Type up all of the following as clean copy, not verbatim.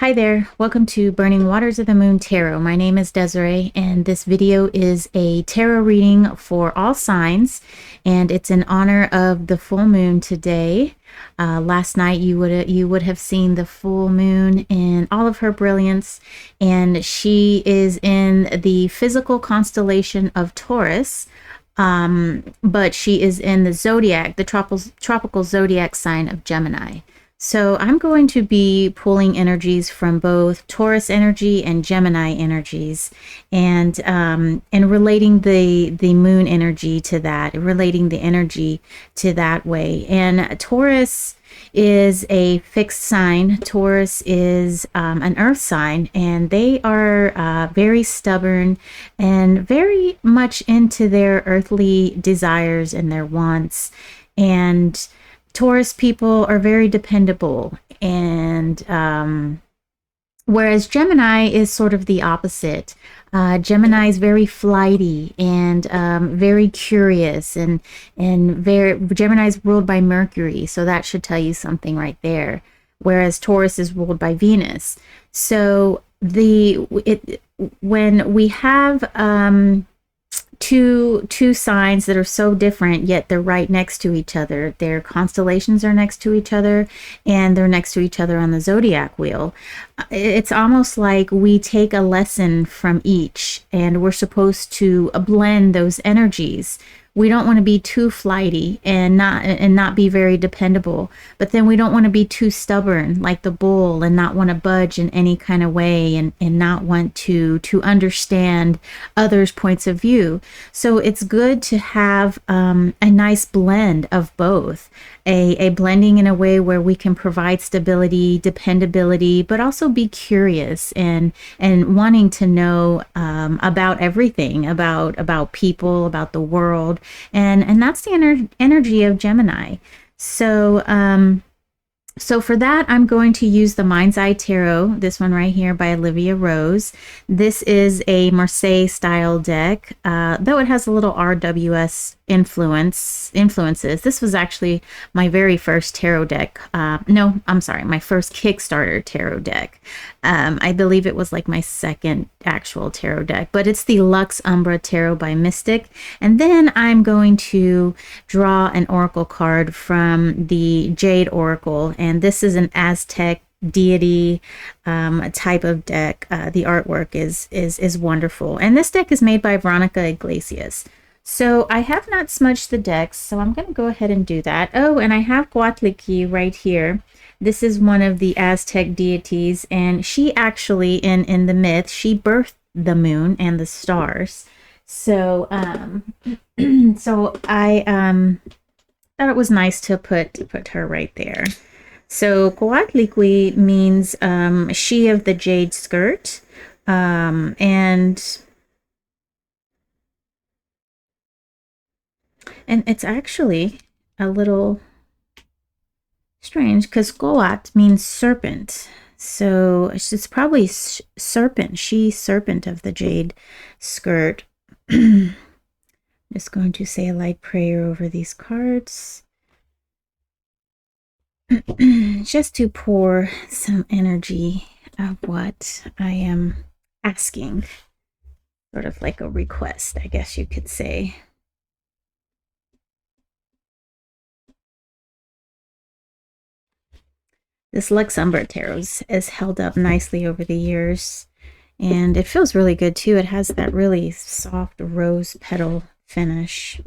Hi there, welcome to Burning Waters of the Moon Tarot. My name is Desiree, and this video is a tarot reading for all signs, and it's in honor of the full moon today. Last night you would have seen the full moon in all of her brilliance, and she is in the physical constellation of Taurus. But she is in the zodiac, the tropical zodiac sign of Gemini. So I'm going to be pulling energies from both Taurus energy and Gemini energies, and relating the moon energy to that, relating the energy to that way. And Taurus is a fixed sign. Taurus is an earth sign, and they are very stubborn and very much into their earthly desires and their wants. And Taurus people are very dependable, and whereas Gemini is sort of the opposite. Gemini is very flighty and very curious, and Gemini is ruled by Mercury, so that should tell you something right there. Whereas Taurus is ruled by Venus. So when we have two signs that are so different, yet they're right next to each other. Their constellations are next to each other, and they're next to each other on the zodiac wheel. It's almost like we take a lesson from each, and we're supposed to blend those energies. We don't want to be too flighty and not be very dependable, but then we don't want to be too stubborn like the bull and not want to budge in any kind of way, and not want to understand others' points of view. So it's good to have a nice blend of both, a blending in a way where we can provide stability, dependability, but also be curious and wanting to know about everything, about people, about the world. And that's the energy of Gemini. So for that, I'm going to use the Mind's Eye Tarot, this one right here by Olivia Rose. This is a Marseille style deck, though it has a little RWS influences. This was actually my very first tarot deck. No, I'm sorry, my first Kickstarter tarot deck. I believe it was like my second actual tarot deck, but it's the Lux Umbra Tarot by Mystic. And then I'm going to draw an oracle card from the Jade Oracle, and this is an Aztec deity type of deck. The artwork is wonderful, and this deck is made by Veronica Iglesias. So I have not smudged the decks, so I'm going to go ahead and do that. Oh, and I have Coatlicue right here. This is one of the Aztec deities, and she actually, in the myth, she birthed the moon and the stars. So so I thought it was nice to put her right there. So Coatlicue means she of the jade skirt, and it's actually a little strange because Coat means serpent. So it's probably serpent, she serpent of the jade skirt. Just going to say a light prayer over these cards. Just to pour some energy of what I am asking. Sort of like a request, I guess you could say. This Lux Umbra Tarot is held up nicely over the years, and it feels really good too. It has that really soft rose petal finish.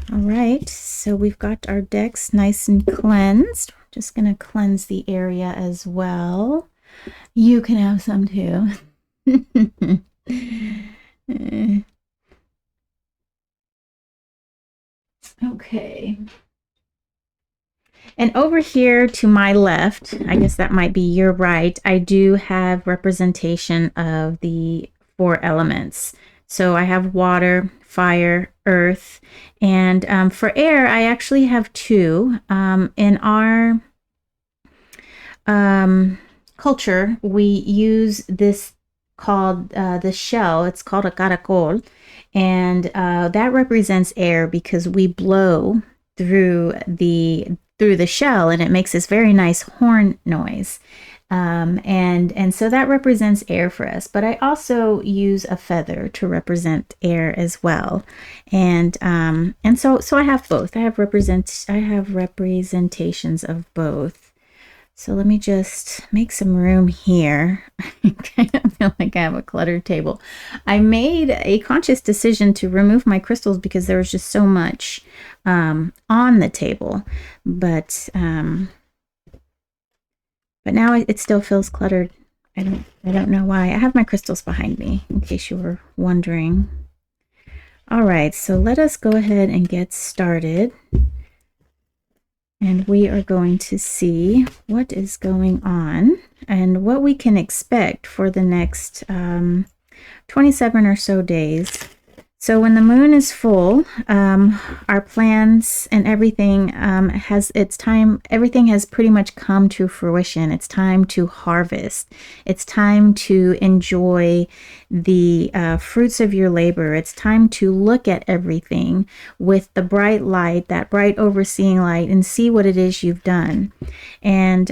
All right, so we've got our decks nice and cleansed. Just going to cleanse the area as well. You can have some too. Okay. And over here to my left, I guess that might be your right, I do have representation of the 4 elements. So I have water, fire, earth, and for air, I actually have 2. In our culture, we use this called the shell. It's called a caracol, and that represents air because we blow through the shell, and it makes this very nice horn noise. And so that represents air for us. But I also use a feather to represent air as well. And so I have both. I have representations of both. So let me just make some room here. I kind of feel like I have a cluttered table. I made a conscious decision to remove my crystals because there was just so much on the table. But now it still feels cluttered. I don't know why. I have my crystals behind me, in case you were wondering. All right, so let us go ahead and get started. And we are going to see what is going on and what we can expect for the next 27 or so days. So when the moon is full, our plans and everything everything has pretty much come to fruition. It's time to harvest. It's time to enjoy the fruits of your labor. It's time to look at everything with the bright light, that bright overseeing light, and see what it is you've done. And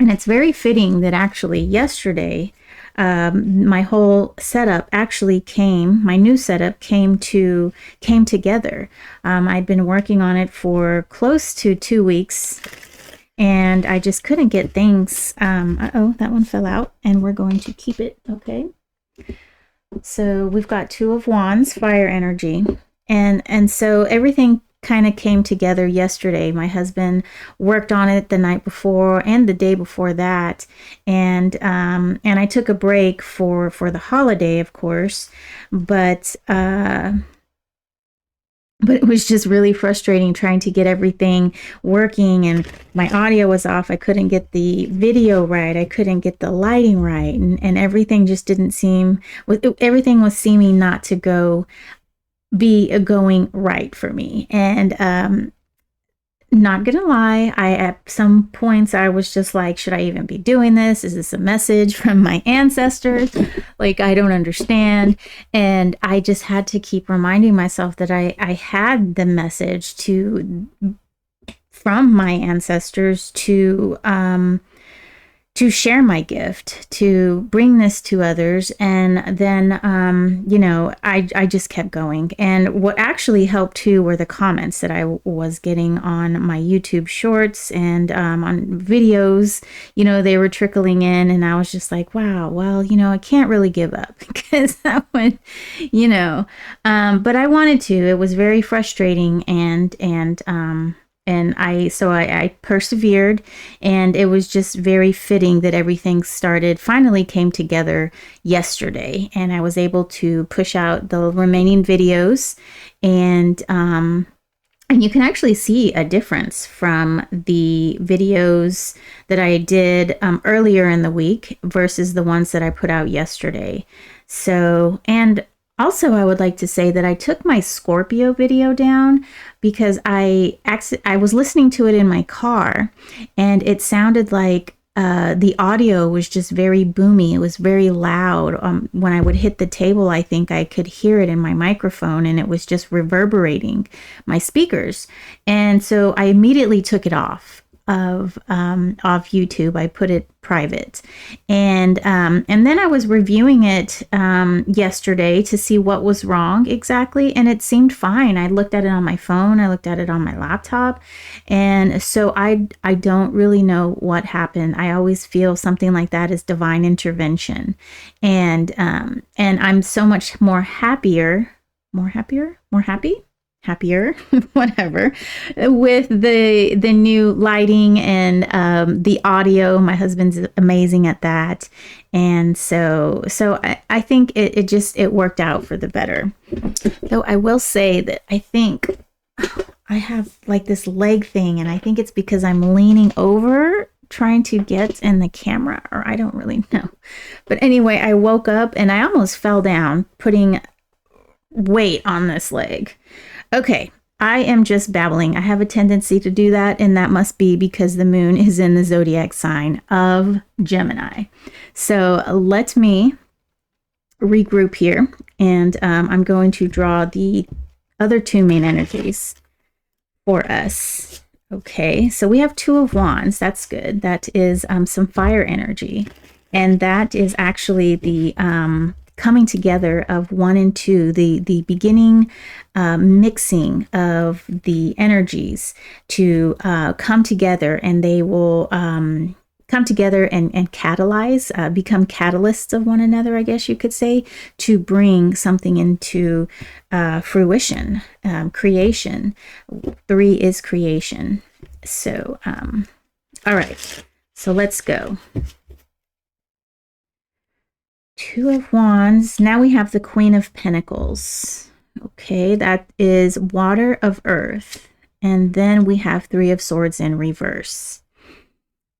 it's very fitting that actually yesterday, my whole setup actually my new setup came together. I'd been working on it for close to 2 weeks, and I just couldn't get things. Uh-oh, that one fell out, and we're going to keep it. Okay. So we've got Two of Wands, fire energy. And so everything kind of came together yesterday. My husband worked on it the night before and the day before that, and I took a break for the holiday, of course, but it was just really frustrating trying to get everything working, and my audio was off. I couldn't get the video right. I couldn't get the lighting right, and everything just didn't seem. Everything was seeming not to be going right for me. And not gonna lie, at some points I was just like, should I even be doing this? Is this a message from my ancestors? Like, I don't understand. And I just had to keep reminding myself that I had the message from my ancestors to share my gift, to bring this to others. And then, I just kept going. And what actually helped too were the comments that I was getting on my YouTube shorts and on videos. They were trickling in, and I was just like, wow, well, I can't really give up because that would, but I wanted to. It was very frustrating, and I persevered, and it was just very fitting that everything finally came together yesterday, and I was able to push out the remaining videos, and you can actually see a difference from the videos that I did earlier in the week versus the ones that I put out yesterday. So, and also, I would like to say that I took my Scorpio video down because I was listening to it in my car, and it sounded like the audio was just very boomy. It was very loud. When I would hit the table, I think I could hear it in my microphone, and it was just reverberating my speakers. And so I immediately took it off of YouTube. I put it private, and then I was reviewing it yesterday to see what was wrong exactly, and it seemed fine. I looked at it on my phone, I looked at it on my laptop, and so I don't really know what happened. I always feel something like that is divine intervention, and I'm so much happier, whatever, with the new lighting and the audio. My husband's amazing at that, and so I think it worked out for the better. Though I will say that I think I have like this leg thing, and I think it's because I'm leaning over trying to get in the camera, or I don't really know. But anyway, I woke up and I almost fell down putting weight on this leg. Okay, I am just babbling. I have a tendency to do that, and that must be because the moon is in the zodiac sign of Gemini. So let me regroup here, and I'm going to draw the other two main energies for us. Okay, so we have Two of Wands. That's good. That is some fire energy. And that is actually the coming together of 1 and 2, the beginning mixing of the energies to come together, and they will come together and catalyze, become catalysts of one another, I guess you could say, to bring something into fruition, creation. 3 is creation. So, all right, so let's go. Two of Wands. Now we have the Queen of Pentacles. Okay, that is water of earth. And then we have 3 of Swords in reverse.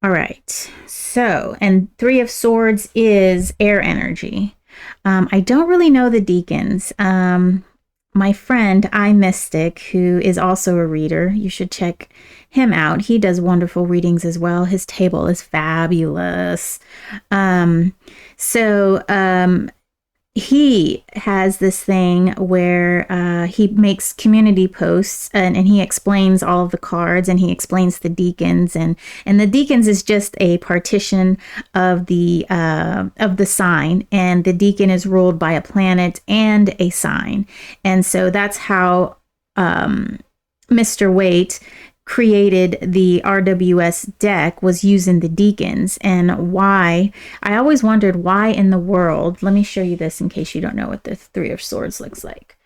All right, so, and 3 of Swords is air energy. I don't really know the deacons. My friend, iMystic, who is also a reader, you should check him out. He does wonderful readings as well. His table is fabulous. He has this thing where he makes community posts, and he explains all of the cards, and he explains the deacons, and the deacons is just a partition of the sign, and the deacon is ruled by a planet and a sign. And so that's how Mr. Waite created the RWS deck, was using the deacons. And why, I always wondered why in the world, let me show you this in case you don't know what the 3 of Swords looks like.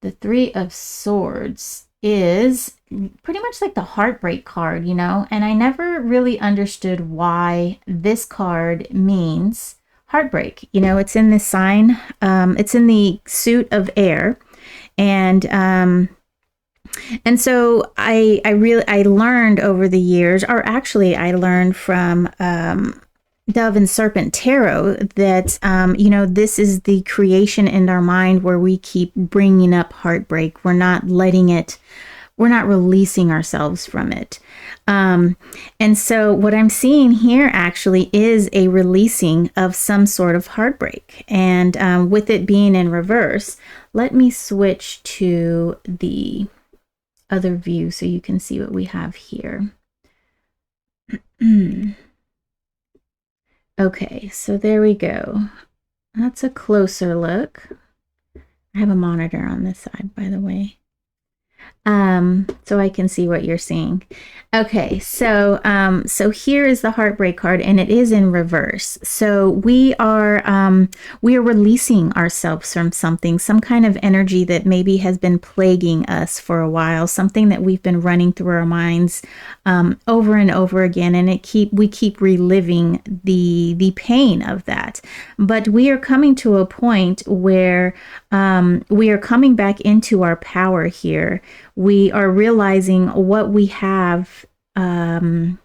The 3 of Swords is pretty much like the heartbreak card, you know, and I never really understood why this card means heartbreak. You know, it's in this sign, it's in the suit of air, and so I learned over the years, or actually I learned from Dove and Serpent Tarot, that, you know, this is the creation in our mind where we keep bringing up heartbreak. We're not letting it, we're not releasing ourselves from it. And so what I'm seeing here actually is a releasing of some sort of heartbreak. And with it being in reverse, let me switch to the other view so you can see what we have here. Okay, so there we go. That's a closer look. I have a monitor on this side, by the way, so I can see what you're seeing. Okay, so here is the heartbreak card, and it is in reverse. So we are releasing ourselves from something, some kind of energy that maybe has been plaguing us for a while, something that we've been running through our minds over and over again, and we keep reliving the pain of that. But we are coming to a point where we are coming back into our power here. We are realizing what we have, we're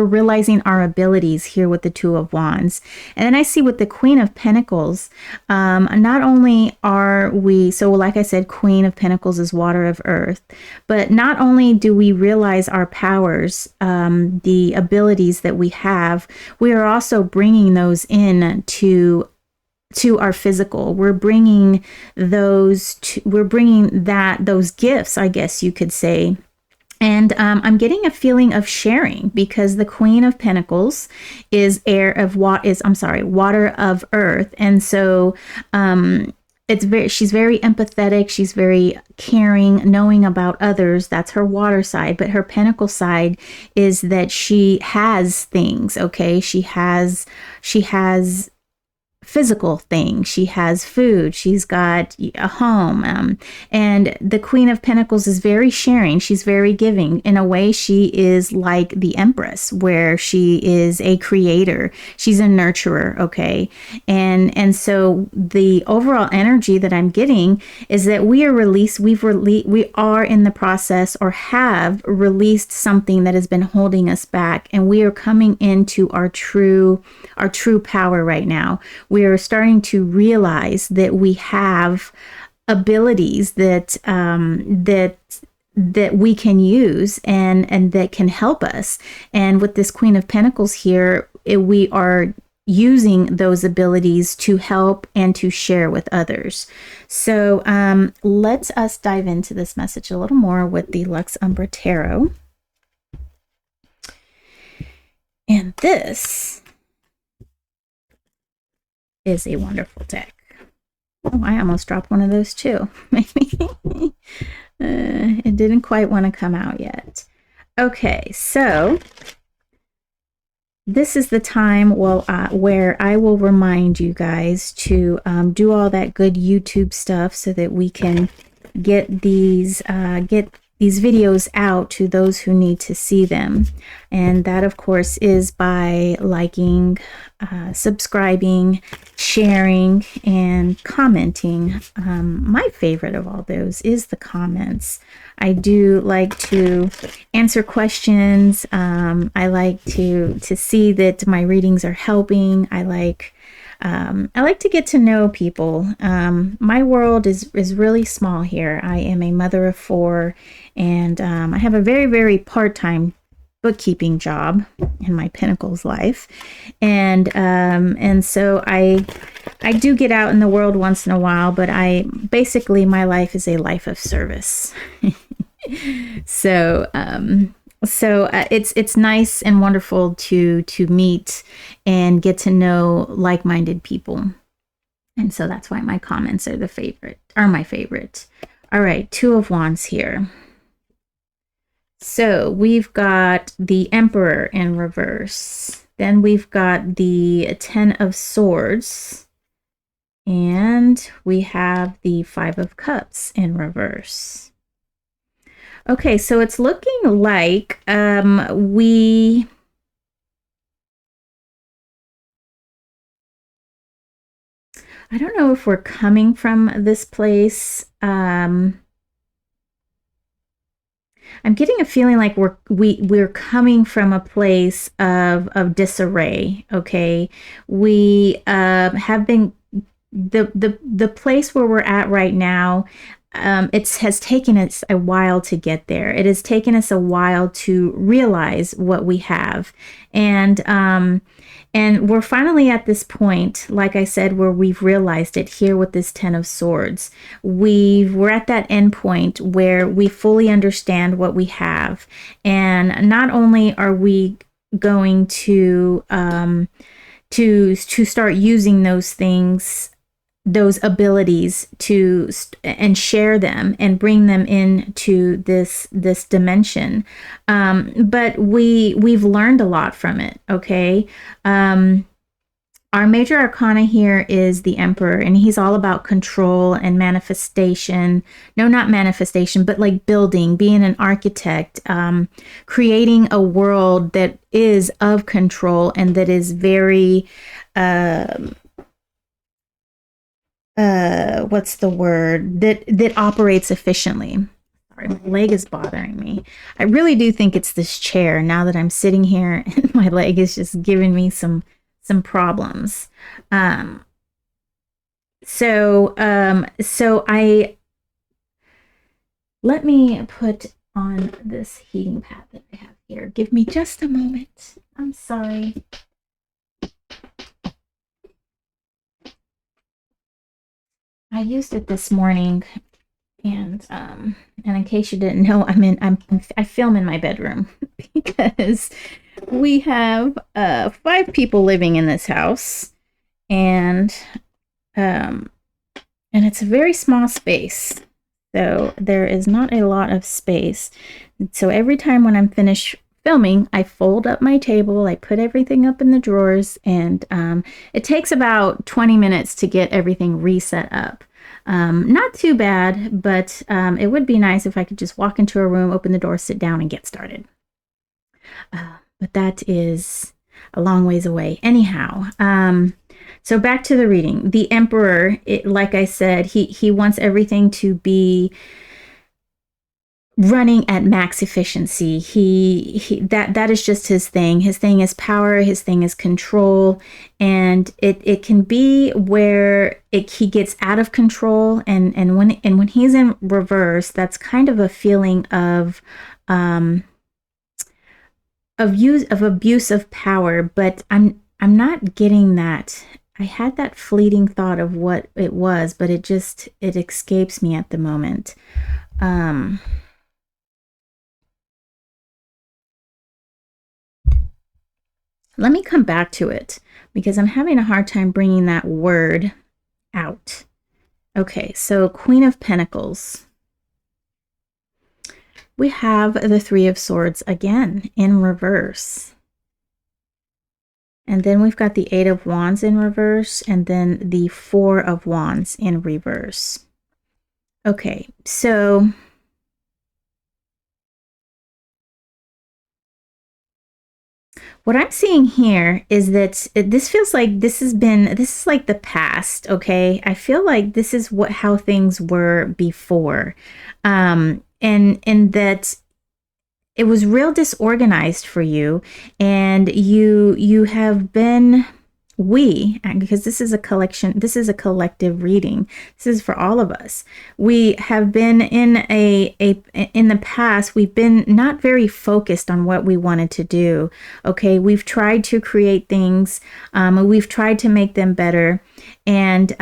realizing our abilities here with the 2 of Wands. And then I see with the Queen of Pentacles, not only are we, so like I said, Queen of Pentacles is water of earth, but not only do we realize our powers, the abilities that we have, we are also bringing those in to our physical. We're bringing those those gifts, I guess you could say. And I'm getting a feeling of sharing, because the Queen of Pentacles is water of earth. And so she's very empathetic, she's very caring, knowing about others. That's her water side. But her Pentacle side is that she has things, okay? She has physical things. She has food. She's got a home. And the Queen of Pentacles is very sharing. She's very giving. In a way, she is like the Empress, where she is a creator. She's a nurturer, okay? And so the overall energy that I'm getting is that we are we are in the process, or have released something that has been holding us back, and we are coming into our true power right now. We are starting to realize that we have abilities that we can use and that can help us. And with this Queen of Pentacles here, we are using those abilities to help and to share with others. So let's us dive into this message a little more with the Lux Umbra Tarot. And this is a wonderful deck. Oh, I almost dropped one of those too. Maybe it didn't quite want to come out yet. Okay, so this is the time where I will remind you guys to do all that good YouTube stuff so that we can get these videos out to those who need to see them. And that, of course, is by liking, subscribing, sharing, and commenting. My favorite of all those is the comments. I do like to answer questions. I like to see that my readings are helping. I like to get to know people. My world is really small here. I am a mother of 4, and I have a very, very part-time bookkeeping job in my Pinnacles life, and so I do get out in the world once in a while, but basically my life is a life of service. So it's nice and wonderful to meet and get to know like-minded people, and so that's why my comments are my favorite. All right, 2 of Wands here. So we've got the Emperor in reverse. Then we've got the 10 of Swords. And we have the 5 of Cups in reverse. Okay, so it's looking like I don't know if we're coming from this place. I'm getting a feeling like we're coming from a place of disarray. Okay, we have been the place where we're at right now. It has taken us a while to get there. It has taken us a while to realize what we have, and we're finally at this point, like I said, where we've realized it here with this 10 of Swords. We're at that end point where we fully understand what we have, and not only are we going to start using those things, those abilities, and share them and bring them into this dimension, but we've learned a lot from it. Okay, our major arcana here is the Emperor, and he's all about control and manifestation. No, not manifestation, but like building, being an architect, creating a world that is of control and that is very what's the word, that operates efficiently. Sorry, my leg is bothering me. I really do think it's this chair now that I'm sitting here and my leg is just giving me some problems. So let me put on this heating pad that I have here. Give me just a moment. I'm sorry. I used it this morning, and in case you didn't know, I film in my bedroom because we have 5 people living in this house, and it's a very small space, so there is not a lot of space. So every time when I'm finished filming, I fold up my table, I put everything up in the drawers, and it takes about 20 minutes to get everything reset up. Not too bad, but it would be nice if I could just walk into a room, open the door, sit down, and get started. But that is a long ways away. Anyhow, so back to the reading. The Emperor, like I said, he wants everything to be running at max efficiency. That is just his thing. His thing is power, his thing is control, and it can be where he gets out of control, and when he's in reverse, that's kind of a feeling of abuse of power. But I'm I'm not getting that. I had that fleeting thought of what it was, but it escapes me at the moment. Let me come back to it because I'm having a hard time bringing that word out. Okay, so Queen of Pentacles. We have the Three of Swords again in reverse. And then we've got the Eight of Wands in reverse, and then the Four of Wands in reverse. Okay, so what I'm seeing here is that this feels like this is like the past, okay? I feel like this is how things were before. And that it was real disorganized for you, and you have been, because this is a collective reading. This is for all of us. We have been in in the past, we've been not very focused on what we wanted to do. Okay, we've tried to create things, we've tried to make them better, and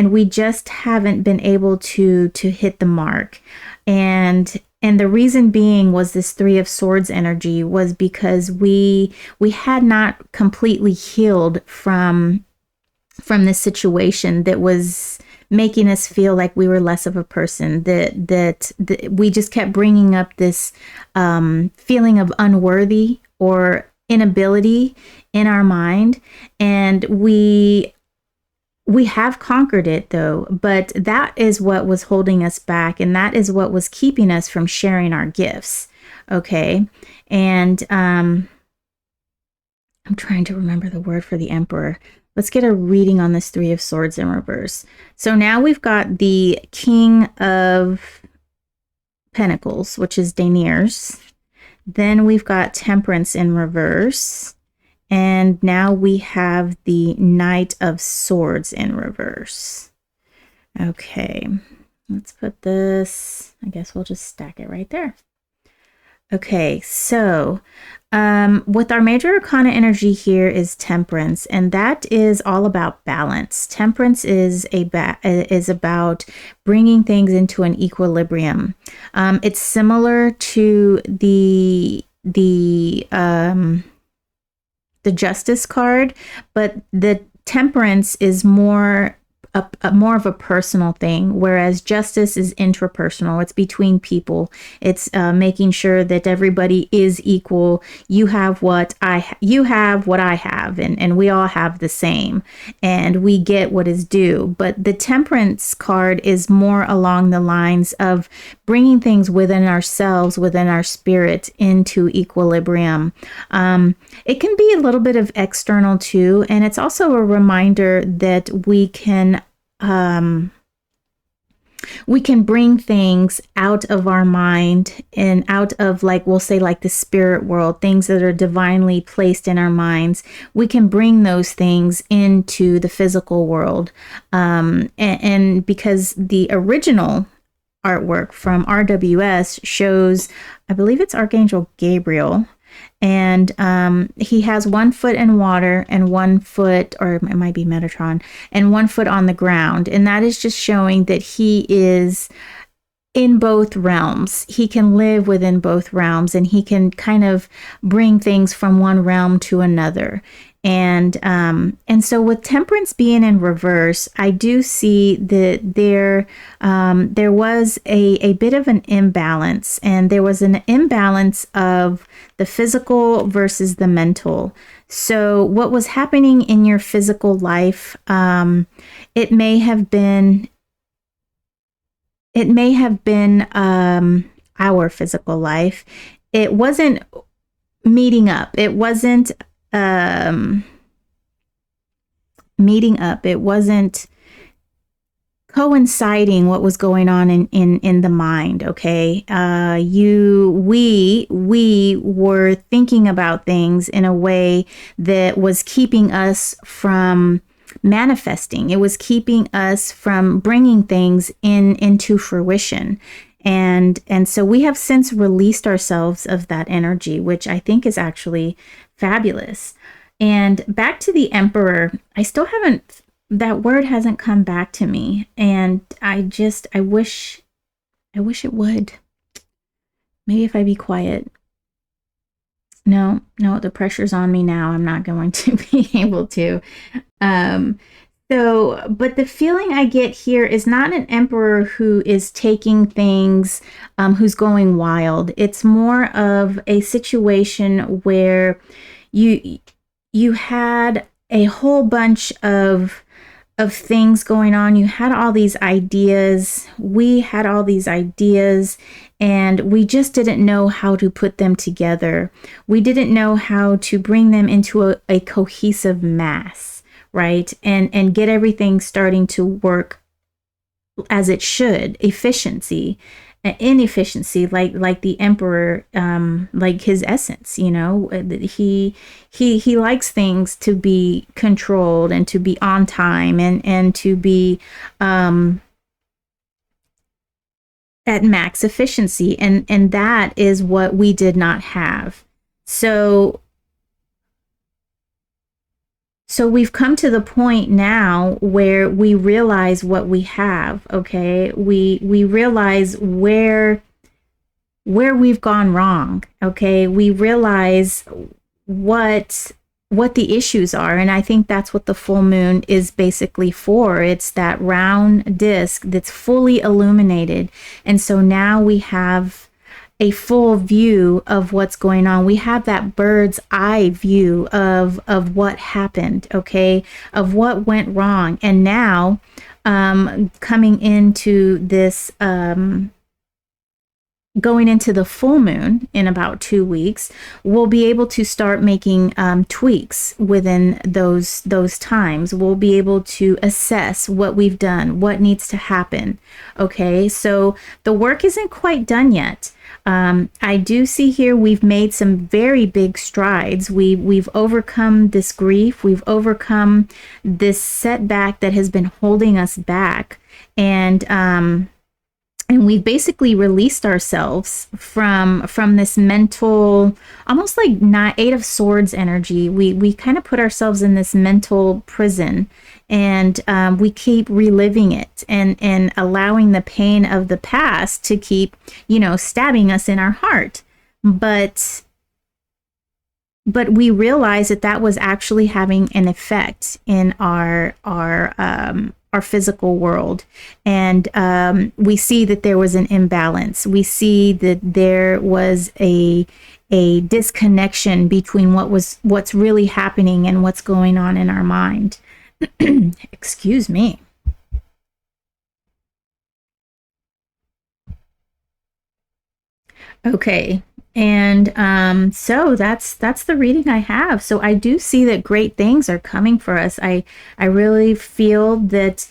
we just haven't been able to hit the mark. And the reason being was this Three of Swords energy was because we had not completely healed from this situation that was making us feel like we were less of a person, that we just kept bringing up this feeling of unworthy or inability in our mind. And we have conquered it though, but that is what was holding us back, and that is what was keeping us from sharing our gifts. Okay. And I'm trying to remember the word for the Emperor. Let's get a reading on this Three of Swords in reverse. So now we've got the King of Pentacles, which is Deniers. Then we've got Temperance in reverse. And now we have the Knight of Swords in reverse. Okay, let's put this, I guess we'll just stack it right there. Okay, so with our major arcana energy here is Temperance, and that is all about balance. Temperance is about bringing things into an equilibrium. It's similar to the Justice card, but the Temperance is more of a personal thing, whereas Justice is intrapersonal. It's between people. It's making sure that everybody is equal. You have what I have, and we all have the same, and we get what is due. But the Temperance card is more along the lines of bringing things within ourselves, within our spirit, into equilibrium. It can be a little bit of external too, and it's also a reminder that we can bring things out of our mind and out of, like, we'll say, like the spirit world, things that are divinely placed in our minds. We can bring those things into the physical world. And because the original artwork from RWS shows, I believe it's Archangel Gabriel, and he has 1 foot in water and 1 foot, or it might be Metatron, and 1 foot on the ground. And that is just showing that he is in both realms. He can live within both realms, and he can kind of bring things from one realm to another. And so with Temperance being in reverse, I do see that there was a bit of an imbalance, and there was an imbalance of the physical versus the mental. So what was happening in your physical life, it may have been our physical life. It wasn't meeting up. It wasn't meeting up. It wasn't coinciding what was going on in the mind. Okay. We were thinking about things in a way that was keeping us from manifesting. It was keeping us from bringing things into fruition. And so we have since released ourselves of that energy, which I think is actually fabulous. And back to the Emperor, I still haven't, that word hasn't come back to me. And I wish it would. Maybe if I be quiet. No, the pressure's on me now. I'm not going to be able to. Um, but the feeling I get here is not an emperor who is taking things, who's going wild. It's more of a situation where you you had a whole bunch of things going on. You had all these ideas. We had all these ideas, and we just didn't know how to put them together. We didn't know how to bring them into a cohesive mass, right? And get everything starting to work as it should. Efficiency, inefficiency, like the emperor, like his essence. He likes things to be controlled and to be on time and to be at max efficiency, and that is what we did not have. So we've come to the point now where we realize what we have, okay? We realize where we've gone wrong, okay? We realize what the issues are, and I think that's what the full moon is basically for. It's that round disc that's fully illuminated. And so now we have a full view of what's going on. We have that bird's eye view of what happened, okay, of what went wrong. And now coming into this going into the full moon in about 2 weeks, we'll be able to start making tweaks within those times. We'll be able to assess what we've done, what needs to happen. Okay, so the work isn't quite done yet. I do see here we've made some very big strides. We've overcome this grief. We've overcome this setback that has been holding us back, and we've basically released ourselves from this mental, almost like Eight of Swords energy. We kind of put ourselves in this mental prison, and we keep reliving it and allowing the pain of the past to keep, stabbing us in our heart. But we realize that was actually having an effect in our physical world, and we see that there was an imbalance. We see that there was a disconnection between what's really happening and what's going on in our mind. Excuse me. Okay. And so that's the reading I have. So I do see that great things are coming for us. I really feel that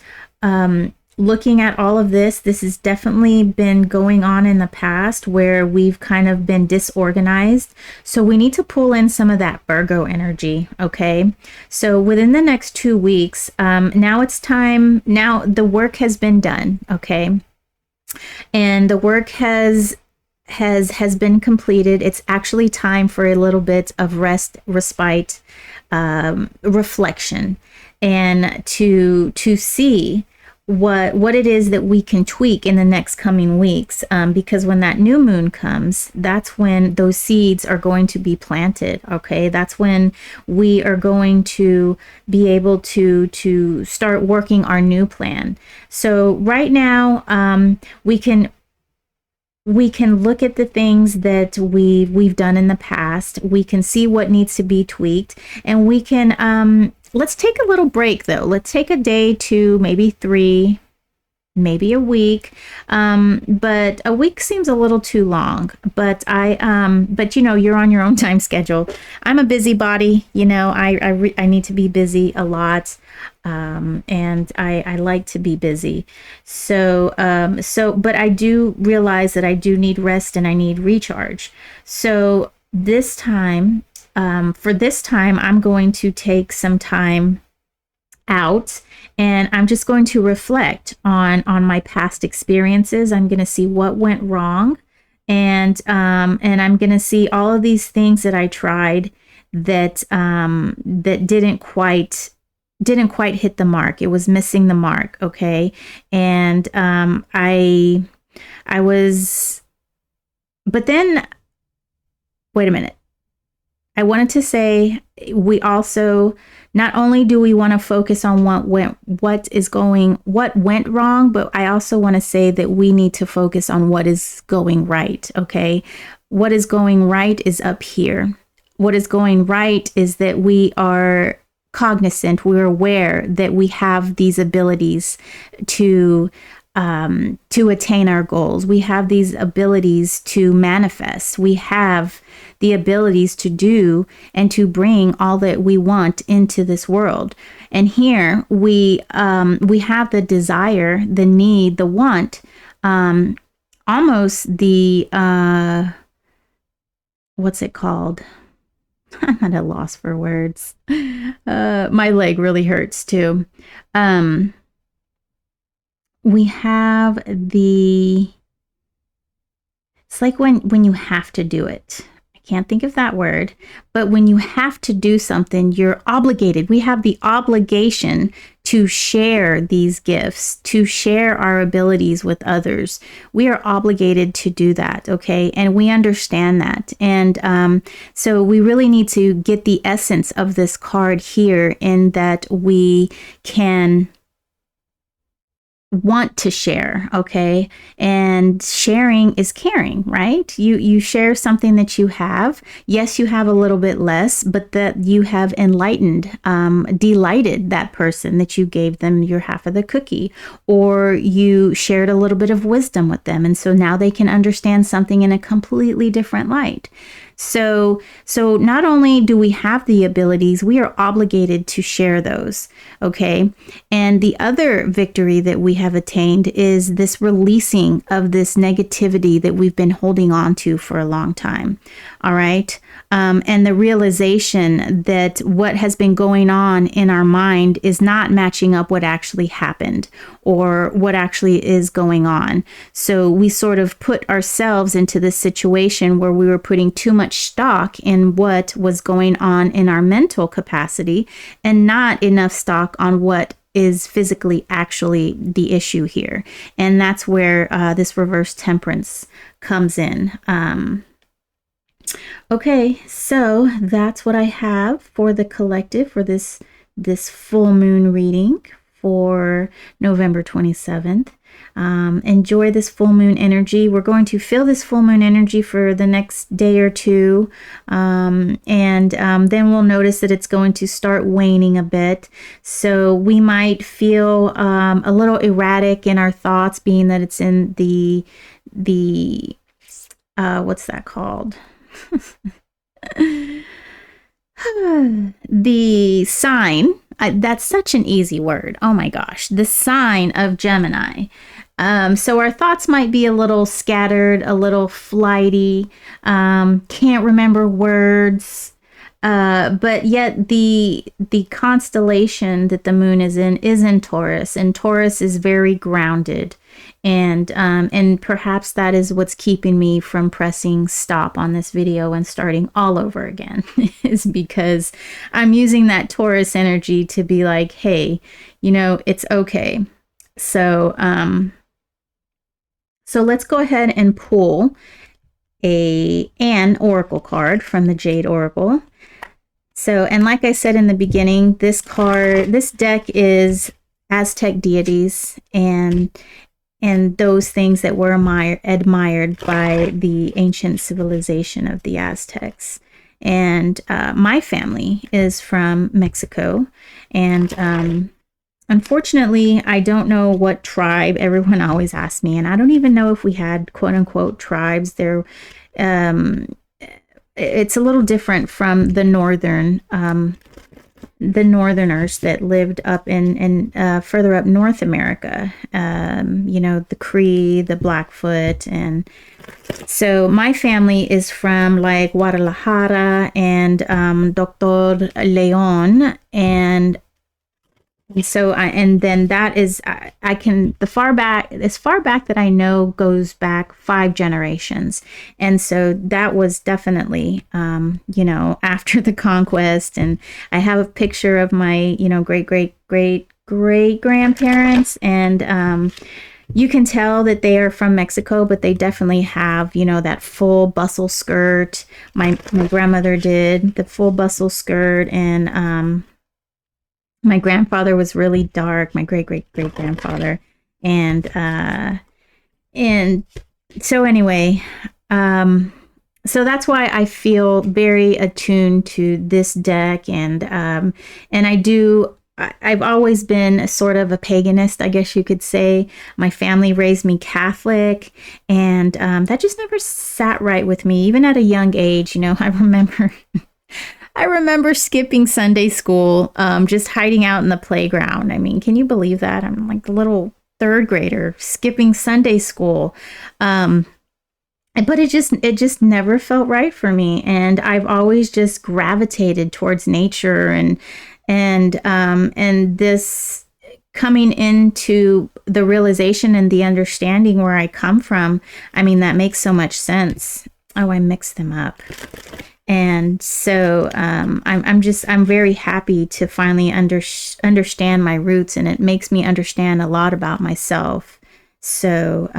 looking at all of this has definitely been going on in the past where we've kind of been disorganized. So we need to pull in some of that Virgo energy, okay? So within the next 2 weeks, now it's time. Now the work has been done, okay? And the work has been completed. It's actually time for a little bit of rest, respite, reflection, and to see what it is that we can tweak in the next coming weeks, because when that new moon comes, that's when those seeds are going to be planted. Okay, that's when we are going to be able to start working our new plan. So right now, we can look at the things that we've done in the past. We can see what needs to be tweaked, and we can let's take a little break though. Let's take a day, 2, maybe 3, maybe a week. But a week seems a little too long. But but you're on your own time schedule. I'm a busybody. I need to be busy a lot. And I like to be busy. So but I do realize that I do need rest and I need recharge. So this time, for this time, I'm going to take some time out, and I'm just going to reflect on my past experiences. I'm going to see what went wrong, and I'm going to see all of these things that I tried that that didn't quite hit the mark. It was missing the mark, okay? And I was, but then, wait a minute. I wanted to say we also, not only do we want to focus on what went wrong, but I also want to say that we need to focus on what is going right, okay? What is going right is up here. What is going right is that we are cognizant, we're aware that we have these abilities to attain our goals. We have these abilities to manifest. We have the abilities to do and to bring all that we want into this world. And here we have the desire, the need, the want, almost the what's it called? I'm at a loss for words. My leg really hurts too. We have the, it's like when you have to do it. I can't think of that word, but when you have to do something, you're obligated. We have the obligation to share these gifts, to share our abilities with others. We are obligated to do that, okay? And we understand that. And so we really need to get the essence of this card here, in that we can want to share, okay? And sharing is caring, right? You share something that you have. Yes, you have a little bit less, but that you have enlightened, delighted that person, that you gave them your half of the cookie, or you shared a little bit of wisdom with them, and so now they can understand something in a completely different light. So not only do we have the abilities, we are obligated to share those, okay? And the other victory that we have attained is this releasing of this negativity that we've been holding on to for a long time, all right? And the realization that what has been going on in our mind is not matching up what actually happened or what actually is going on. So we sort of put ourselves into this situation where we were putting too much stock in what was going on in our mental capacity and not enough stock on what is physically actually the issue here. And that's where this reverse temperance comes in. Okay, so that's what I have for the collective for this full moon reading for November 27th. Enjoy this full moon energy. We're going to feel this full moon energy for the next day or two, and then we'll notice that it's going to start waning a bit. So we might feel a little erratic in our thoughts, being that it's in the what's that called? The sign, that's such an easy word. Oh my gosh, the sign of Gemini. So our thoughts might be a little scattered, a little flighty, can't remember words, but yet the constellation that the moon is in Taurus, and Taurus is very grounded. And perhaps that is what's keeping me from pressing stop on this video and starting all over again, is because I'm using that Taurus energy to be like, hey, you know, it's okay. So, so let's go ahead and pull an oracle card from the Jade Oracle. So, and like I said in the beginning, this deck is Aztec deities and those things that were admired by the ancient civilization of the Aztecs. And my family is from Mexico. And unfortunately, I don't know what tribe. Everyone always asks me, and I don't even know if we had quote-unquote tribes there. It's a little different from the northerners that lived up in further up North America, you know, the Cree, the Blackfoot. And so my family is from like Guadalajara and Doctor Leon, and And so, and then that is, I can, the far back, as far back that I know goes back 5 generations. And so that was definitely, you know, after the conquest. And I have a picture of my, you know, great grandparents. And you can tell that they are from Mexico, but they definitely have, you know, that full bustle skirt. My grandmother did the full bustle skirt, and my grandfather was really dark. My great grandfather, and so anyway, so that's why I feel very attuned to this deck, and I do. I've always been sort of a paganist, I guess you could say. My family raised me Catholic, and that just never sat right with me, even at a young age. You know, I remember skipping Sunday school, just hiding out in the playground. I mean, can you believe that? I'm like a little third grader skipping Sunday school. But it just never felt right for me, and I've always just gravitated towards nature, and this coming into the realization and the understanding where I come from. I mean, that makes so much sense. Oh, I mixed them up. And so I'm very happy to finally understand my roots, and it makes me understand a lot about myself. So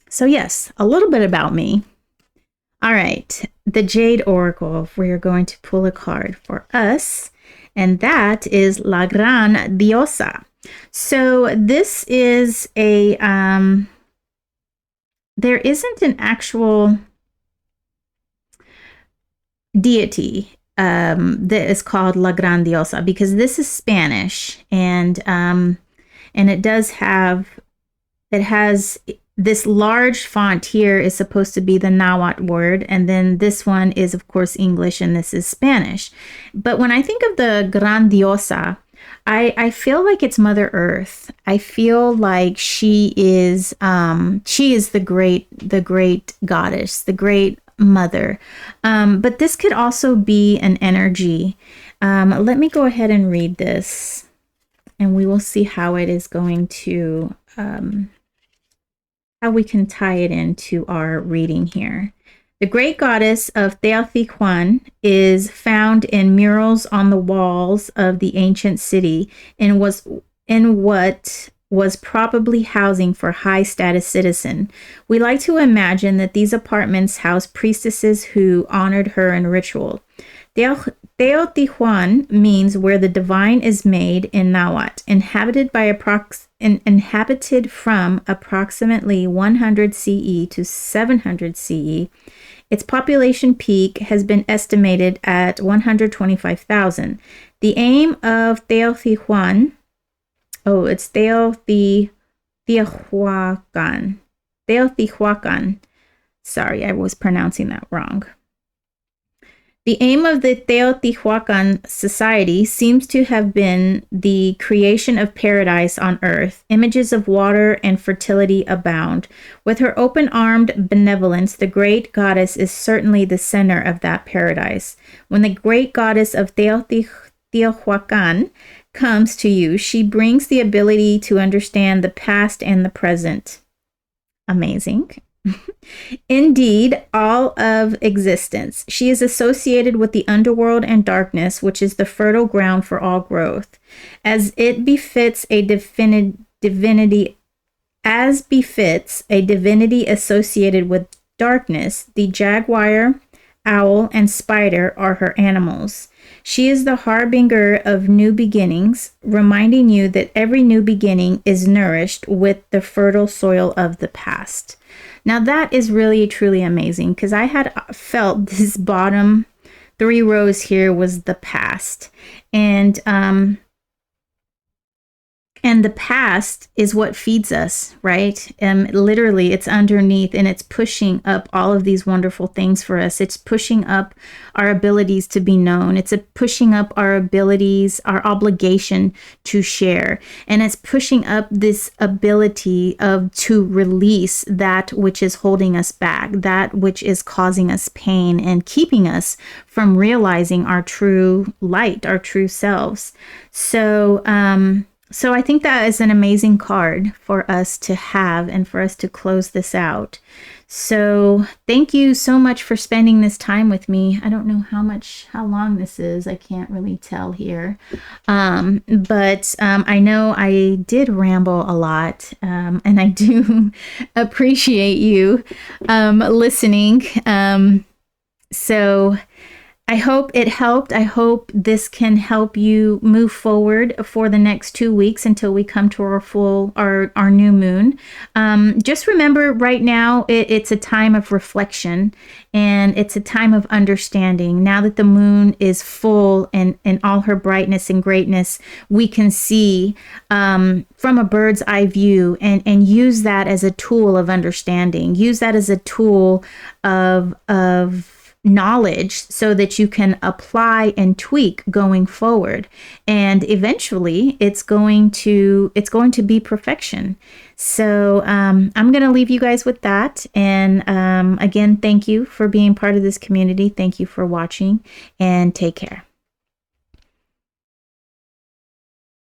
so yes, a little bit about me. All right, the Jade Oracle. We're going to pull a card for us, and that is La Gran Diosa. So this is a there isn't an actual deity that is called La Grandiosa, because this is Spanish, and it has this large font here is supposed to be the Nahuatl word, and then this one is of course English, and this is Spanish. But when I think of the Grandiosa, I feel like it's Mother Earth. I feel like she is the great goddess, the great mother. But this could also be an energy. Let me go ahead and read this, and we will see how it is going to, how we can tie it into our reading here. The great goddess of Teotihuacan is found in murals on the walls of the ancient city, and was in what was probably housing for high-status citizen. We like to imagine that these apartments housed priestesses who honored her in ritual. Teotihuacan means where the divine is made in Nahuatl, inhabited from approximately 100 CE to 700 CE. Its population peak has been estimated at 125,000. The aim of Teotihuacan, it's Teotihuacan. Sorry, I was pronouncing that wrong. The aim of the Teotihuacan society seems to have been the creation of paradise on earth. Images of water and fertility abound. With her open-armed benevolence, the great goddess is certainly the center of that paradise. When the great goddess of Teotihuacan comes to you, she brings the ability to understand the past and the present. Amazing. Indeed, all of existence. She is associated with the underworld and darkness, which is the fertile ground for all growth. As it befits a divinity associated with darkness, the jaguar, owl, and spider are her animals. She is the harbinger of new beginnings, reminding you that every new beginning is nourished with the fertile soil of the past. Now that is really truly amazing, because I had felt this bottom 3 rows here was the past. And And the past is what feeds us, right? Literally, it's underneath and it's pushing up all of these wonderful things for us. It's pushing up our abilities to be known. It's pushing up our abilities, our obligation to share. And it's pushing up this ability to release that which is holding us back, that which is causing us pain and keeping us from realizing our true light, our true selves. So I think that is an amazing card for us to have and for us to close this out. So thank you so much for spending this time with me. I don't know how long this is. I can't really tell here. But I know I did ramble a lot, and I do appreciate you listening. So I hope it helped. I hope this can help you move forward for the next 2 weeks until we come to our new moon. Just remember right now, it's a time of reflection and it's a time of understanding. Now that the moon is full and in all her brightness and greatness, we can see from a bird's eye view and use that as a tool of understanding. Use that as a tool of knowledge so that you can apply and tweak going forward, and eventually it's going to be perfection. So I'm going to leave you guys with that, and again, thank you for being part of this community. Thank you for watching, and take care.